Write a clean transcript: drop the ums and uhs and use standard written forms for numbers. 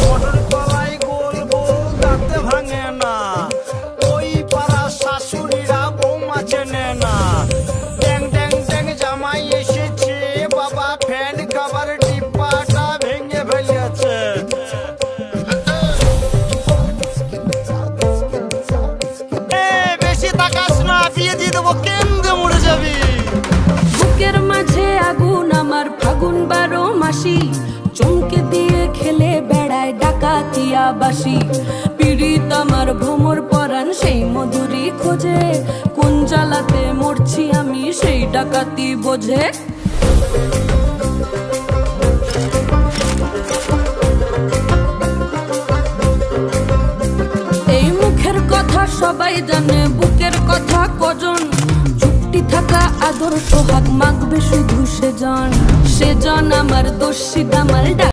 মটর কলাই গোল গোল তাতে ভাঙে না, ওই পাড়া শাশুড়িরা বৌমা চেনে না। ট্যাং ট্যাং ট্যাং জামাই এসেছে, বাবা ফ্যান খাবার ডিব্বাটা ভেঙে ফেলেছে। বেশি তাকাস না, বিয়ে দিয়ে দেবো, কেন্দ্রে মরে যাবি। বুকের মাঝে আগুন আমার ফাগুন 12 মাসি, চমকে দিয়ে খেলে বেড়ায় ডাকাতিয়া বাসি। পীড়িত আমার ভ্রমর পরাণ সেই মধুরি খোঁজে, কোন জ্বালাতে মরছি আমি সেই ডাকাতি বোঝে। এই মুখের কথা সবাই জানে, বুকের কথা কজন? চুপটি থাকা আদর সোহাগ মাগবে শুধু সেজন, সেজন আমার দোষী দামাল।